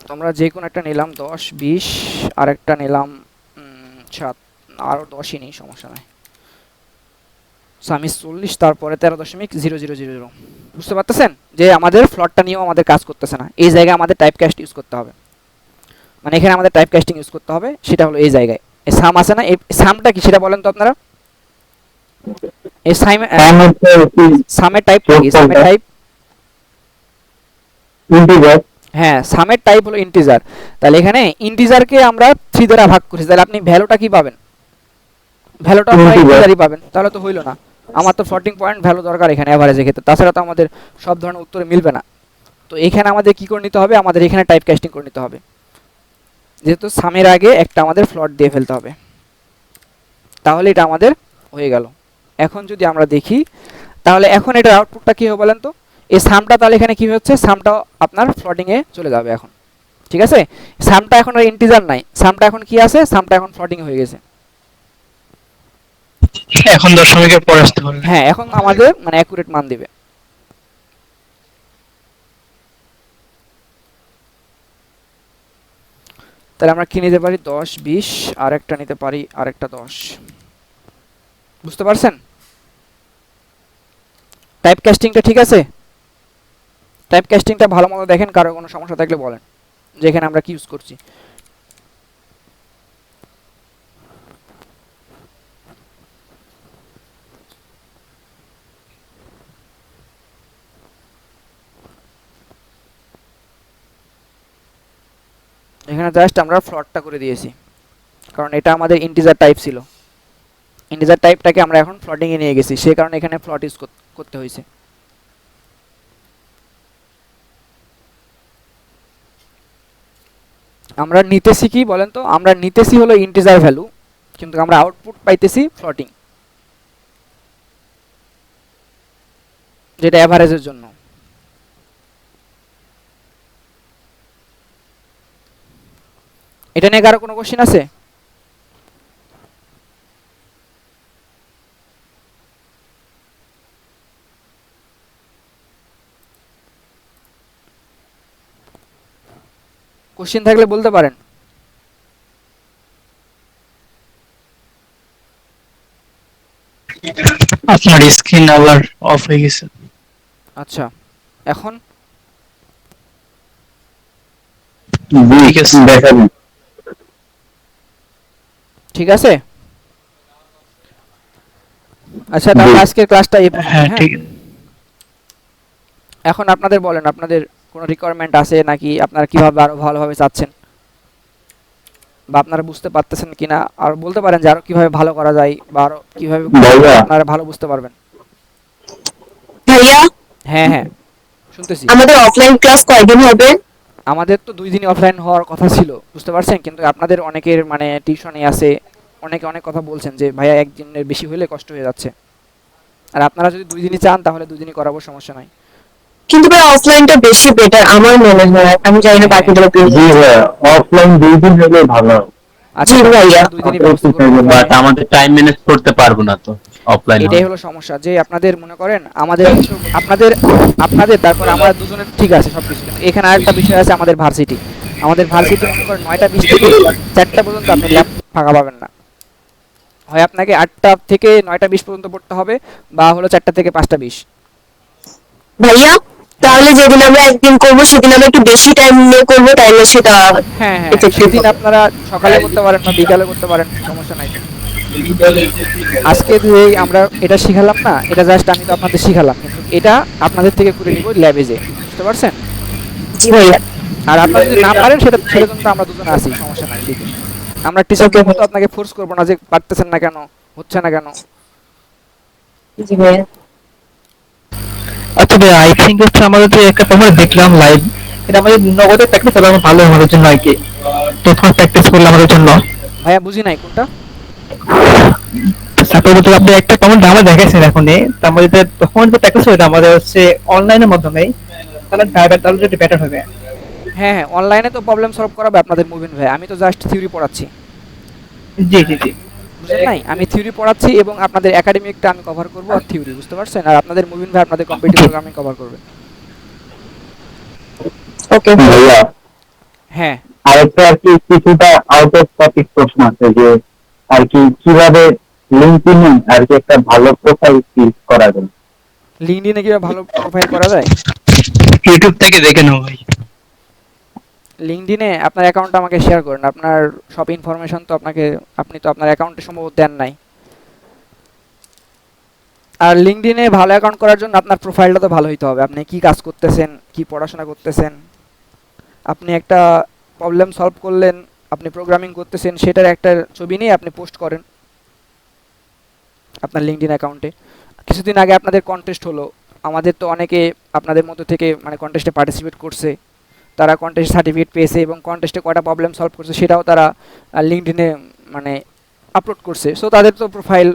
তোমরা যে কোনো একটা নিলাম 10 20, আর একটা নিলাম 7, আরও 10ই নেই, সমস্যা নাই। সো আমি 40 তারপরে 13.0000, বুঝতে পারতেছেন যে আমাদের ফ্লটটা নিয়েও আমাদের কাজ করতেছে না, এই জায়গায় আমাদের টাইপ কাস্ট ইউজ করতে হবে, মানে এখানে আমাদের টাইপ কাস্টিং ইউজ করতে হবে, সেটা হলো এই জায়গায়। এই সাম আছে না, এই সামটা কি সেটা বলেন তো আপনারা। এই সাম হচ্ছে সামের টাইপ কি, সামের টাইপ ইন্টিজার। হ্যাঁ সামের টাইপ হলো ইন্টিজার। তাহলে এখানে ইন্টিজারকে আমরা 3 দ্বারা ভাগ করেছি, তাহলে আপনি ভ্যালুটা কি পাবেন, ভ্যালুটা আপনারা Integer। ইন্টিজারই পাবেন, তাহলে তো হইলো না। আমার তো ফ্লোটিং পয়েন্ট ভ্যালু দরকার এখানে এভারেজের ক্ষেত্রে, তাছাড়া তো আমাদের সব ধরনের উত্তরে মিলবে না। তো এখানে আমাদের কি করে নিতে হবে, আমাদের এখানে টাইপ কাস্টিং করে নিতে হবে, যেহেতু সামের আগে একটা আমাদের ফ্লট দিয়ে ফেলতে হবে, তাহলে এটা আমাদের হয়ে গেল। এখন যদি আমরা দেখি তাহলে এখন এটার আউটপুটটা কি হবে বলেন তো। এই সামটা তাহলে এখানে কি হচ্ছে, সামটা আপনার ফ্লোটিং এ চলে যাবে এখন, ঠিক আছে। সামটা এখন আর ইন্টিজার নাই, সামটা এখন কি আছে, সামটা এখন ফ্লোটিং হয়ে গেছে। এখন দশমিকের পরে আসতে পারবে। হ্যাঁ এখন আমাদের মানে অ্যাকুরেট মান দিবে। তাহলে আমরা কি নিতে পারি 10 20, আর একটা নিতে পারি আরেকটা 10, বুঝতে পারছেন। টাইপ কাস্টিংটা ঠিক আছে, টাইপ কাস্টিংটা ভালো মতো দেখেন, কারো কোনো সমস্যা থাকলে বলেন যে এখানে আমরা কি ইউজ করছি। এখানে জাস্ট আমরা ফ্লটটা করে দিয়েছি, কারণ এটা আমাদের ইন্টিজার টাইপ ছিল, ইন্টিজার টাইপটাকে আমরা এখন ফ্লটিং এ নিয়ে গেছি, সেই কারণে এখানে ফ্লট ইউজ করতে হয়েছে। আমরা নিতেছি কি বলেন তো, আমরা নিতেছি হলো ইন্টিজার ভ্যালু, কিন্তু আমরা আউটপুট পাইতেছি ফ্লটিং, যেটা এভারেজের জন্য। এটা নিয়ে কারো কোনো কোশ্চেন আছে। কোশ্চেন থাকলে বলতে পারেন। আপনার স্ক্রিন আবার অফ হয়ে গেছে। আচ্ছা এখন ঠিক আছে। দেখাবেন। ঠিক আছে। আচ্ছা তাহলে আজকের ক্লাসটা এই পর্যন্ত। হ্যাঁ হ্যাঁ ঠিক। এখন আপনাদের বলেন, আপনাদের কোনো রিকোয়ারমেন্ট আছে নাকি, আপনারা কিভাবে আরো ভালোভাবে চাচ্ছেন, বা আপনারা বুঝতে পারতেছেন কিনা, আর বলতে পারেন যে আরো কিভাবে ভালো করা যায়, বা আরো কিভাবে ভাইয়া। আপনারা ভালো বুঝতে পারবেন। ভাইয়া, হ্যাঁ হ্যাঁ শুনতেছি। আমাদের অফলাইন ক্লাস কয়দিন হবে? আমাদের তো 2 দিনই অফলাইন হওয়ার কথা ছিল, বুঝতে পারছেন, কিন্তু আপনাদের অনেকের মানে টিউশনে আছে, অনেকে অনেক কথা বলছেন যে ভাইয়া একদিনের বেশি হলে কষ্ট হয়ে যাচ্ছে, আর আপনারা যদি 2 দিনই চান তাহলে 2 দিনই করাবো, সমস্যা নাই। কিন্তু ভাই অফলাইনটা বেশি বেটার আমার মনে হয়, আমি জানি না বাকিদের জি opinion। ভাইয়া, অফলাইন 2 দিন হলে ভালো হয়। আচ্ছা জি ভাইয়া। 2 দিনই ব্যবস্থা করবো বাট offline-এ। আমাদের টাইম ম্যানেজ করতে পারবো না তো অফলাইন এটাই হলো সমস্যা, যে আপনাদের মনে করেন আমাদের আপনাদের আপনাদের তারপর আমার দুজনের ঠিক আছে সবকিছু, কিন্তু এখানে আরেকটা বিষয় আছে, আমাদের ভার্সিটি, আমাদের ভার্সিটি মনে করেন 9টা 20 থেকে 4টা পর্যন্ত আপনি ল্যাব ফাঁকা পাবেন না, হয় আপনাকে 8টা থেকে 9টা 20 পর্যন্ত পড়তে হবে, বা হলো 4টা থেকে 5টা 20। ভাইয়া, তাহলে যেদিন আমরা একদিন করবো সেদিন আমরা একটু বেশি টাইম নিয়ে করবো, তাইলে সেটা হ্যাঁ হ্যাঁ effective সেদিন হবে। আপনারা সকালে করতে পারেন বা বিকালে করতে পারেন, সমস্যা নাই। আজকে যে আমরা এটা শিখালাম না, এটা জাস্ট আমি তো আপনাদের শিখালাম, কিন্তু এটা আপনাদের থেকে করে নিব ল্যাবে যে, বুঝতে পারছেন। জি ভাইয়া। আর আপনারা যদি না পারেন সেটা সেটার জন্য তো আমরা দুজনে আছি, সমস্যা নাই ঠিক আছে। আমরা টিচারদের মতো আপনাকে ফোর্স করবো না যে পারতেছেন না কেন, হচ্ছে না কেন। জি ভাইয়া। আচ্ছা ভাই, আই থিঙ্ক হচ্ছে আমাদের যে একটা আমরা দেখলাম লাইভ, এটা আমাদের নগদে প্র্যাকটিস করা ভালো আমাদের জন্য আর কি। টেকনিক প্র্যাকটিস করলে আমাদের জন্য ভাইয়া বুঝি নাই কোনটা। তারপরে তো আপনি একটা কমেন্ট আমার দেখেছেন এখন তার মধ্যে তখন যে প্র্যাকটিস হইতো আমাদের হচ্ছে অনলাইনের মাধ্যমে, তাহলে তাহলে যদি বেটার হবে। হ্যাঁ হ্যাঁ, অনলাইনে তো প্রবলেম সলভ করাবে আপনাদের মুবিন ভাই, আমি তো জাস্ট থিওরি পড়াচ্ছি, জি জি জি। বুঝেন নাই? আমি থিওরি পড়াচ্ছি এবং আপনাদের একাডেমিকটা আমি কভার করব আর থিওরি, বুঝতে পারছেন? আর আপনাদের মুবিন ভাই আপনাদের কম্পিটিটিভ প্রোগ্রামিং কভার করবে। ওকে। ভাইয়া হ্যাঁ, আরেকটা আর কি কিছুটা আউট অফ টপিক প্রশ্ন আছে যে আর কি কিভাবে লিঙ্কডইনে আর কি একটা ভালো প্রোফাইল ক্রিয়েট করা যায়। লিঙ্কডইনে কিভাবে ভালো প্রোফাইল করা যায়? ইউটিউব থেকে দেখে নাও ভাই। লিঙ্কডইনে আপনার অ্যাকাউন্টটা আমাকে শেয়ার করেন, আপনার সব ইনফরমেশন তো আপনি তো আপনার অ্যাকাউন্টে সম্ভবত দেন নাই। আর লিঙ্কডইনে ভালো অ্যাকাউন্ট করার জন্য আপনার প্রোফাইলটা তো ভালো হইতে হবে, আপনি কি কাজ করতেছেন, কি পড়াশোনা করতেছেন, আপনি একটা প্রবলেম সলভ করলেন, আপনি প্রোগ্রামিং করতেছেন, সেটার একটা ছবি নিয়ে আপনি পোস্ট করেন আপনার লিঙ্কডইন অ্যাকাউন্টে। কিছুদিন আগে আপনাদের কন্টেস্ট হলো, আমাদের তো অনেকে আপনাদের মধ্যে থেকে মানে কন্টেস্টে পার্টিসিপেট করছে, তারা কন্টেস্ট সার্টিফিকেট পেয়েছে এবং কন্টেস্টে কয়টা প্রবলেম সলভ করছে সেটাও তারা লিঙ্কডইনে মানে আপলোড করছে। সো তাদের তো প্রোফাইল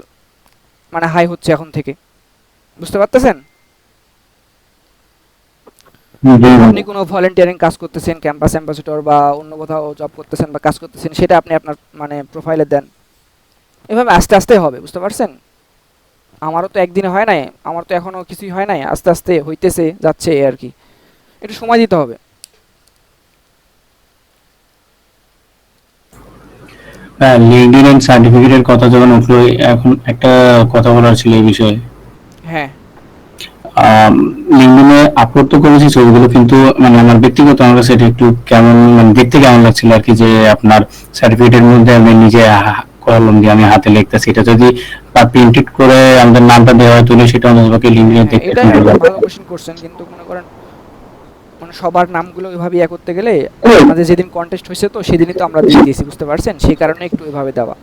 মানে হাই হচ্ছে এখন থেকে, বুঝতে পারতেছেন? জি আপনি কোনো ভলেন্টিয়ারিং কাজ করতেছেন, ক্যাম্পাস অ্যাম্বাসেডর বা অন্য কোথাও জব করতেছেন বা কাজ করতেছেন, সেটা আপনি আপনার মানে প্রোফাইলে দেন। এভাবে আস্তে আস্তে হবে, বুঝতে পারছেন? আমারও তো একদিনে হয় নাই, আমার তো এখনো কিছুই হয় নাই, আস্তে আস্তে হইতেছে যাচ্ছে এই আর কি, একটু সময় দিতে হবে। হ্যাঁ, লিঙ্কডইন এন্ড সার্টিফিকেটের কথা যখন উঠলো, এখন একটা কথা বলার ছিল এই বিষয়ে। হ্যাঁ লিঙ্কডইনে আপলোড তো করেছি ছবিগুলো, কিন্তু মানে আমার ব্যক্তিগত আমার কাছে এটা একটু কেমন মানে দেখতে কেমন লাগছিল আর কি, যে আপনার সার্টিফিকেটের মধ্যে আমি নিজে কলম দিয়ে আমি হাতে লিখতেছি, এটা যদি প্রিন্টেড করে আমাদের নামটা দেওয়া হয় তাহলে সেটা অন্ততপক্ষে লিঙ্কডইনে হ্যাঁ, দেখতে এটা সুন্দর একটা লাগবে। ভালো কোশ্চেন করছেন, কিন্তু মনে করেন মানে সবার নামগুলো ওইভাবে ইয়ে করতে গেলে আমাদের যেদিন কন্টেস্ট হয়েছে তো সেদিনই তো আমরা দিয়ে দিয়েছি, বুঝতে পারছেন? সেই কারণে একটু এভাবে দেওয়া।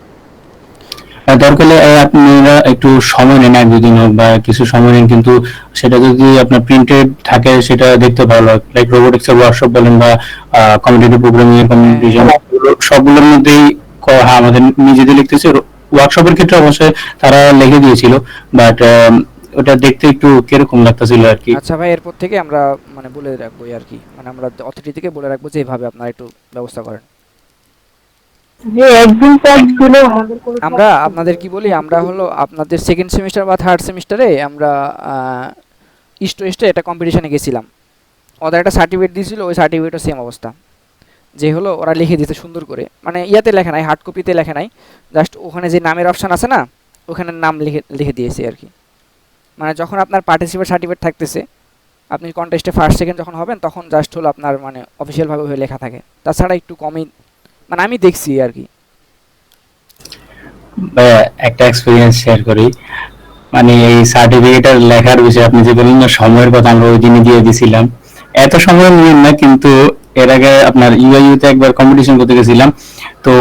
দরকার হলে আপনারা একটু সময় নেন, এক দুদিন হোক বা কিছু সময় নেন, কিন্তু সেটা যদি আপনার প্রিন্টেড থাকে সেটা দেখতে ভালো লাগে। লাইক রোবোটিক্স এর ওয়ার্কশপ বলেন বা কম্পিটিটিভ প্রোগ্রামিং এর কমিউনিকেশন, সবগুলোর মধ্যেই হ্যাঁ আমাদের নিজেদের লিখতেছে। ওয়ার্কশপের ক্ষেত্রে অবশ্যই তারা লিখে দিয়েছিল, বাট ওটা দেখতে একটু কিরকম লাগতেছিল আর কি। আচ্ছা ভাই, এরপর থেকে আমরা মানে বলে রাখবো আর কি, মানে আমরা অথরিটি থেকে বলে রাখবো যে এইভাবে আপনারা একটু ব্যবস্থা করেন। যে একদিন পর দিলে আমাদের কোনো আমরা আপনাদের কি বলি, আমরা হলো আপনাদের সেকেন্ড সেমিস্টার বা থার্ড সেমিস্টারে আমরা ইস্ট ওয়েস্টে একটা কম্পিটিশনে গেছিলাম, ওদের একটা সার্টিফিকেট দিয়েছিল, ওই সার্টিফিকেটও সেম অবস্থা, যে হলো ওরা লিখে দিয়েছে সুন্দর করে, মানে ইয়াতে লেখা নাই, হার্ড কপিতে লেখা নাই, জাস্ট ওখানে যে নামের অপশান আছে না, ওখানে নাম লিখে লিখে দিয়েছে আর কি। মানে যখন আপনার পার্টিসিপেট সার্টিফিকেট থাকতেছে, আপনি কন্টেস্টে ফার্স্ট সেকেন্ড যখন হবেন তখন জাস্ট হলো আপনার মানে অফিসিয়ালভাবে ওই লেখা থাকে, তাছাড়া একটু কমই মানে আমি দেখছি আর কি। একটা এক্সপিরিয়েন্স শেয়ার করি, মানে এই সার্টিফিকেটের লেখার বিষয়ে আপনি যে বললেন না সময়ের কথা, আমরা ওই দিনই দিয়ে দিছিলাম। এত সময় নিয়ে না, কিন্তু এর আগে আপনার ইউআইইউতে একবার কম্পিটিশন করতে গেছিলাম, তো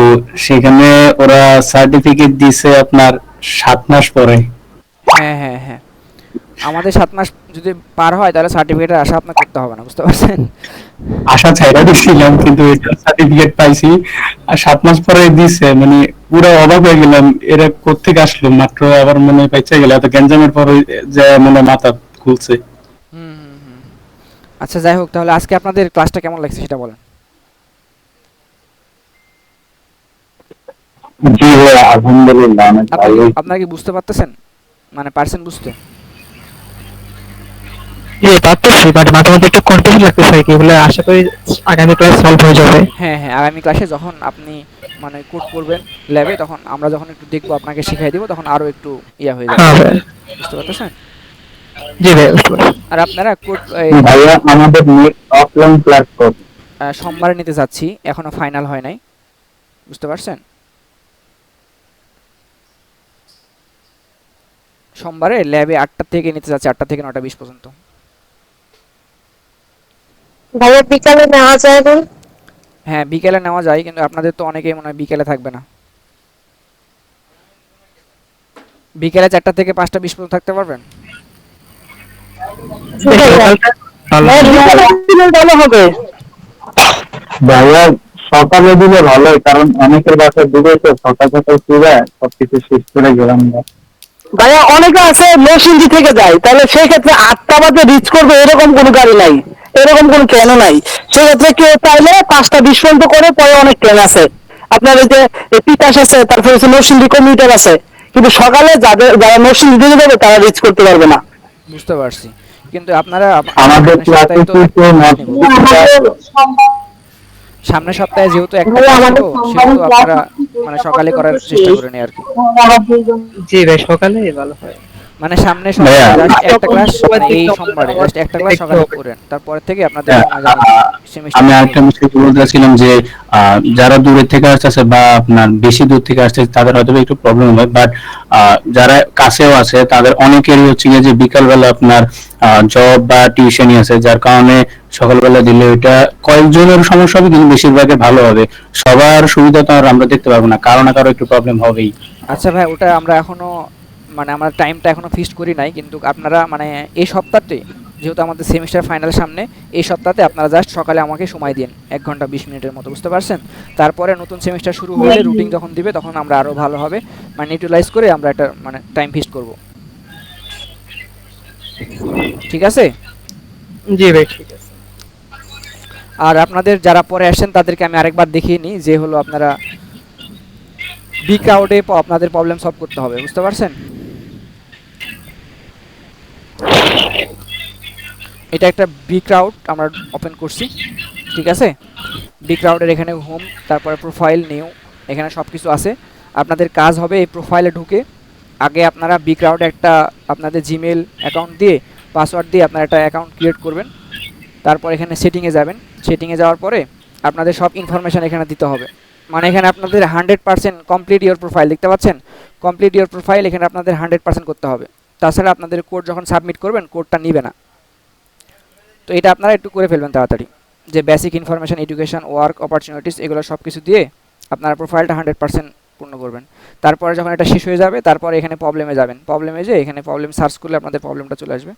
সেখানে ওরা সার্টিফিকেট দিছে আপনার 7 মাস পরে। হ্যাঁ হ্যাঁ হ্যাঁ, আমাদের 7 মাস যদি পার হয় তাহলে সার্টিফিকেটের আশা আপনার করতে হবে না, বুঝতে পারছেন? আশা ছাইরা দিছিলাম, কিন্তু এটা সার্টিফিকেট পাইছি আর 7 মাস পরে দিছে, মানে পুরো অবাক হয়ে গেলাম, এরা কোত্থেকে আসলো, মাত্র আবার মনে পাইছে গেল, এত গ্যাঞ্জামের পরে যে মনে মাথা খুলছে। হুম হুম হুম। আচ্ছা যাই হোক, তাহলে আজকে আপনাদের ক্লাসটা কেমন লাগছে সেটা বলেন। জি ভাইয়া, আলহামদুলিল্লাহ অনেক ভালোই। আপনারা কি বুঝতে পারতেছেন, মানে পারছেন বুঝতে? পারতেছি, বাট মাঝে মধ্যে একটু কনফিউজ লাগতেছে আর কি, বলে আশা করি আগামী ক্লাস সলভ হয়ে যাবে। হ্যাঁ হ্যাঁ, আগামী ক্লাসে যখন আপনি মানে কোড করবেন ল্যাবে, তখন আমরা যখন একটু দেখবো, আপনাকে শিখাই দিব, তখন আরো একটু ইয়া হয়ে যাবে, হ্যাঁ ভাই। বুঝতে পারতেছেন? জি ভাই, বুঝতে পারছি। আর আপনারা কোড ভাইয়া আমাদের নেক্সট অফলাইন ক্লাস কবে? সোমবারে নিতে যাচ্ছি, এখনো ফাইনাল হয় নাই, বুঝতে পারছেন? সোমবারে ল্যাবে 8টা থেকে নিতে যাচ্ছি, 8টা থেকে 9টা 20 পর্যন্ত। ভাইয়া বিকালে নেওয়া যায় না? হ্যাঁ বিকেলে নেওয়া যায়, কিন্তু আপনাদের তো অনেকেই মনে হয় বিকেলে থাকবে না। বিকেলে 4টা থেকে 5টা 20 পর্যন্ত থাকতে পারবেন? ভালো হবে। ভাইয়া সকালে দিলে ভালো হয়, কারণ অনেকের বাসায় ডুবে তো সকাল সকাল পুরা সবকিছু শেষ করে গেলাম না। ভাইয়া অনেকে আছে নরসিংদী থেকে যায়, তাহলে সেই ক্ষেত্রে 8টা বাজে রিচ করবে এরকম কোনো গাড়ি নাই, এরকম কোনো ট্রেনও নাই। সেক্ষেত্রে কেউ চাইলে 5টা 20 পর্যন্ত করে, পরে অনেক ট্রেন আছে আপনার, এই যে তিতাস আছে, তারপরে হচ্ছে নরসিংদী কমিউটার আছে, কিন্তু সকালে যারা নরসিংদী দিকে যাবে তারা রিচ করতে পারবে না। বুঝতে পারছি, কিন্তু আপনারা আমাদের সামনের সপ্তাহে ক্লাসে তো কিন্তু নিব, সামনের সপ্তাহে যেহেতু একটা ভাইয়া ক্লাস নিব, আমাদের সেহেতু সোমবারের ক্লাস আপনারা মানে সকালে করার চেষ্টা শেষ। করেন আর কি। জি ভাই, সকালে ভালো হয়। মানে সামনের ভাইয়া সপ্তাহে জাস্ট একটা তখন ক্লাস, সবাই মানে এই দেখতে হবে, সোমবারে আমার জাস্ট একটা ক্লাস দেখতে সকালে হবে। করেন, তারপর থেকে আপনাদের হ্যাঁ, সময় যাবে সেমিস্টার আমি নিয়ে। আরেকটা বিষয় বলতে চাচ্ছিলাম যে যারা দূরে থেকে আসতেছে বা আপনার বেশি দূর থেকে আসতেছে তাদের হয়তো একটু প্রবলেম হয়, বাট যারা কাছেও আছে তাদের অনেকেরই হচ্ছে গিয়ে যে বিকালবেলা আপনার জব বা টিউশনই আছে, যার কারণে সকালবেলা দিলে ওইটা কয়েকজনের সমস্যা হবে কিন্তু বেশিরভাগের ভালো হবে। সবার সুবিধা তো আর আমরা দেখতে পারবো না, কারো না কারো একটু প্রবলেম হবেই। আচ্ছা ভাই, ওটা আমরা এখনো মানে আমরা টাইমটা এখনো ফিক্সড করি নাই, কিন্তু আপনারা মানে এই সপ্তাহতে যেহেতু আমাদের সেমিস্টার ফাইনাল সামনে, এই সপ্তাহে আপনারা জাস্ট সকালে আমাকে সময় দিন 1 ঘন্টা 20 মিনিটের মতো, বুঝতে পারছেন? তারপরে নতুন সেমিস্টার শুরু হলে রুটিন যখন দিবে তখন আমরা আরো ভালোভাবে মানে ইউটিলাইজ করে আমরা একটা মানে টাইম ফিক্সড করব, ঠিক আছে? জি ভাই, ঠিক আছে। আর আপনাদের যারা পরে আসেন তাদেরকে আমি আরেকবার দেখিয়ে নিই, যে হলো আপনারা বি ক্রাউডে আপনাদের প্রবলেম সলভ করতে হবে, বুঝতে পারছেন? এটা একটা বি ক্রাউড আমরা ওপেন করছি, ঠিক আছে? বি ক্রাউডের এখানে হোম, তারপরে প্রোফাইল, নিউ, এখানে সব কিছু আছে। আপনাদের কাজ হবে এই প্রোফাইলে ঢুকে আগে আপনারা বি ক্রাউডে একটা আপনাদের জিমেল অ্যাকাউন্ট দিয়ে পাসওয়ার্ড দিয়ে আপনারা একটা অ্যাকাউন্ট ক্রিয়েট করবেন। তারপর এখানে সেটিংয়ে যাবেন, সেটিংয়ে যাওয়ার পরে আপনাদের সব ইনফরমেশান এখানে দিতে হবে। মানে এখানে আপনাদের 100% কমপ্লিট ইওর প্রোফাইল, দেখতে পাচ্ছেন? কমপ্লিট ইওর প্রোফাইল এখানে আপনাদের 100% করতে হবে, তাছাড়া আপনাদের কোড যখন সাবমিট করবেন কোডটা নিবে না। তো এটা আপনারা একটু করে ফেলবেন তাড়াতাড়ি, যে basic information, education, work opportunities, এগুলো সব কিছু দিয়ে আপনারা প্রোফাইলটা 100% পূর্ণ করবেন। তারপরে যখন এটা শেষ হয়ে যাবে তারপরে এখানে প্রবলেমে যাবেন, প্রবলেমে যে এখানে প্রবলেম সার্চ করলে আপনাদের প্রবলেমটা চলে আসবে।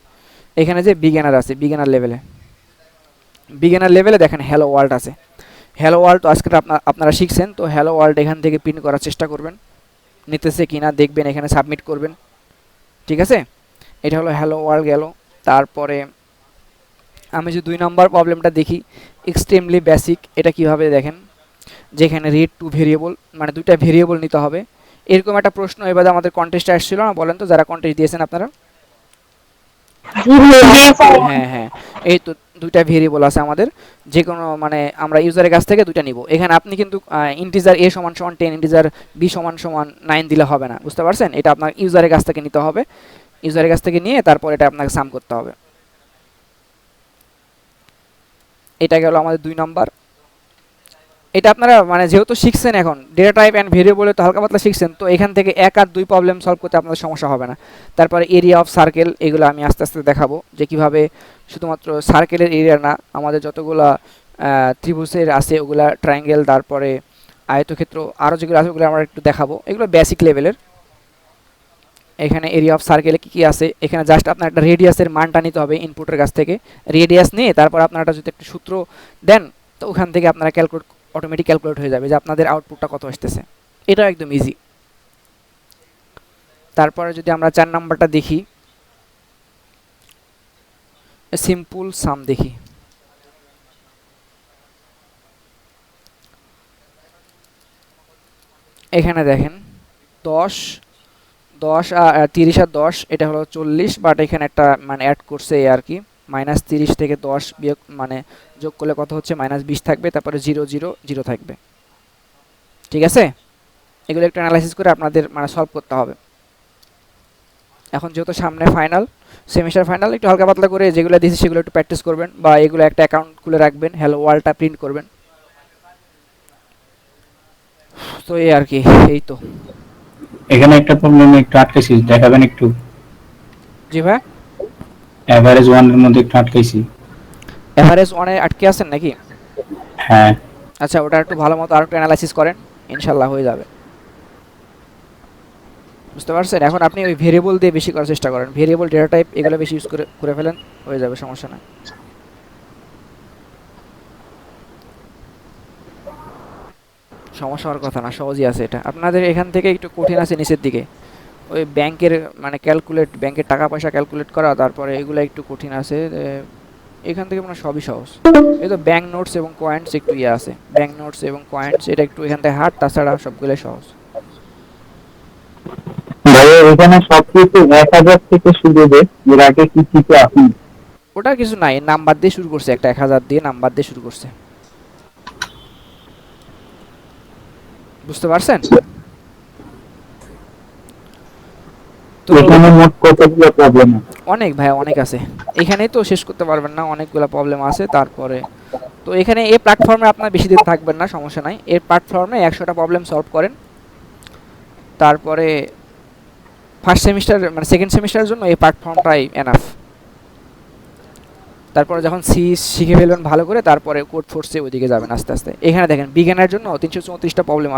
এখানে যে বিগিনার আছে, বিগিনার লেভেলে দেখেন হ্যালো ওয়ার্ল্ড আছে। হ্যালো ওয়ার্ল্ড তো আজকে আপনারা শিখছেন, তো হ্যালো ওয়ার্ল্ড এখান থেকে প্রিন্ট করার চেষ্টা করবেন, নিতেছে কিনা দেখবেন, এখানে সাবমিট করবেন, ঠিক আছে? এটা হলো হ্যালো ওয়ার্ল্ড গেল। তারপরে আমি যে 2 নম্বর প্রবলেমটা দেখি, এক্সট্রিমলি বেসিক, এটা কিভাবে দেখেন, যেখানে রিড টু ভেরিয়েবল, মানে 2টা ভেরিয়েবল নিতে হবে, এরকম একটা প্রশ্ন এবারে আমাদের কন্টেস্টে আসছিল না? বলেন তো যারা কন্টেস্ট দিয়েছেন আপনারা। হ্যাঁ হ্যাঁ, এই তো 2টা ভেরিয়েবল আছে আমাদের, যে কোনো মানে আমরা ইউজারের কাছ থেকে 2টা নিব। এখানে আপনি কিন্তু ইন্টিজার a = 10, ইন্টিজার b = 9 দিলে হবে না, বুঝতে পারছেন? এটা আপনার ইউজারের কাছ থেকে নিতে হবে, ইউজারের কাছ থেকে নিয়ে তারপর এটা আপনাকে সাম করতে হবে। এটা গেল আমাদের 2 নাম্বার। এটা আপনারা মানে যেহেতু শিখছেন এখন ডেটা টাইপ অ্যান্ড ভেরিয়েবলে তো হালকা পাতলা শিখছেন, তো এখান থেকে 1 আর 2 প্রবলেম সলভ করতে আপনাদের সমস্যা হবে না। তারপরে এরিয়া অফ সার্কেল, এগুলো আমি আস্তে আস্তে দেখাবো যে কিভাবে শুধুমাত্র সার্কেলের এরিয়া না, আমাদের যতগুলা ত্রিভুজের আছে ওগুলা, ট্রায়াঙ্গেল, তারপরে আয়তক্ষেত্র, আরও যেগুলো আছে ওগুলো আমরা একটু দেখাবো, এগুলো বেসিক লেভেলের। এখানে এরিয়া অফ সার্কেলে কী কী আছে, এখানে জাস্ট আপনার একটা রেডিয়াসের মানটা নিতে হবে ইনপুটের কাছ থেকে, রেডিয়াস নিয়ে তারপর আপনারা যদি একটা সূত্র দেন তো ওখান থেকে আপনারা অটোমেটিক ক্যালকুলেট হয়ে যাবে যে আপনাদের আউটপুটটা কত আসতেছে। এটা একদম ইজি। তারপরে যদি আমরা 4 নাম্বারটা দেখি, সিম্পল সাম দেখি। এখানে দেখেন 10 আর 30 আর 10, এটা হলো 40, বাট এখানে একটা মানে অ্যাড করছে আর কি, -30 থেকে 10 বিয়োগ মানে যোগ করলে কত হচ্ছে, -20 থাকবে, তারপরে 0 0 0 থাকবে, ঠিক আছে? এগুলো একটু অ্যানালাইসিস করে আপনাদের মানে সলভ করতে হবে। এখন যেহেতু সামনে ফাইনাল, সেমিস্টার ফাইনাল, একটু হালকা পাতলা করে যেগুলো দিয়েছি সেগুলো একটু প্র্যাকটিস করবেন, বা এগুলো একটা অ্যাকাউন্ট খুলে রাখবেন, হ্যালো ওয়ার্ল্ডটা প্রিন্ট করবেন। তো এই আর কি, এই তো। এখানে একটা প্রবলেম একটু আটকেছি, দেখাবেন একটু? জি ভাই, এভারেজ 1 এর মধ্যে একটু আটকেছি। এভারেজ 1-এ আটকে আছেন নাকি? হ্যাঁ। আচ্ছা, ওটা একটু ভালো মতো আর একটু অ্যানালাইসিস করেন, ইনশাল্লাহ হয়ে যাবে, বুঝতে পারছেন? এখন আপনি ওই ভেরিয়েবল দিয়ে বেশি করার চেষ্টা করেন, ভেরিয়েবল, ডেটা টাইপ, এগুলো বেশি ইউজ করে ফেলেন, হয়ে যাবে, সমস্যা না। সমস্যা হওয়ার কথা না, সহজই আছে এটা। আপনাদের এখান থেকে একটু কঠিন আছে নিচের দিকে, ওই ব্যাংকের মানে ক্যালকুলেট, ব্যাংকের টাকা পয়সা ক্যালকুলেট করা, তারপরে এগুলো একটু কঠিন আছে। এখান থেকে মানে সবই সহজ। এই তো ব্যাংক নোটস এবং কয়েন্টস একটু ইয়ে আছে, ব্যাংক নোটস এবং কয়েন্টস এটা একটু এখান থেকে হার্ড, তাছাড়া সবগুলোই সহজ। ভাইয়া এখানে সবকিছু 1000 থেকে শুরু হবে, এর আগে কি কিছু আসেনি? ওটা কিছু নাই, নাম্বার দিয়ে শুরু করছে, একটা 1000 দিয়ে নাম্বার দিয়ে শুরু করছে। বুঝতে পারছেন? তো এখানে মোট কতগুলো প্রবলেম আছে? অনেক ভাই, অনেক আছে, এখানেই তো শেষ করতে পারবেন না, অনেকগুলো প্রবলেম আছে। তারপরে তো এখানে এই প্ল্যাটফর্মে আপনার বেশি দিন থাকবেন না, সমস্যা নাই। এই প্ল্যাটফর্মে 100টা প্রবলেম সলভ করেন, তারপরে ফার্স্ট সেমিস্টার মানে সেকেন্ড সেমিস্টারের জন্য এই প্ল্যাটফর্মটাই এনাফ। তারপরে যখন সি শিখে ফেলবেন ভালো করে, তারপরে কোড ফোর্সে ওইদিকে যাবেন আস্তে আস্তে। এখানে দেখেন বিজ্ঞানের জন্য 334টা প্রবলেম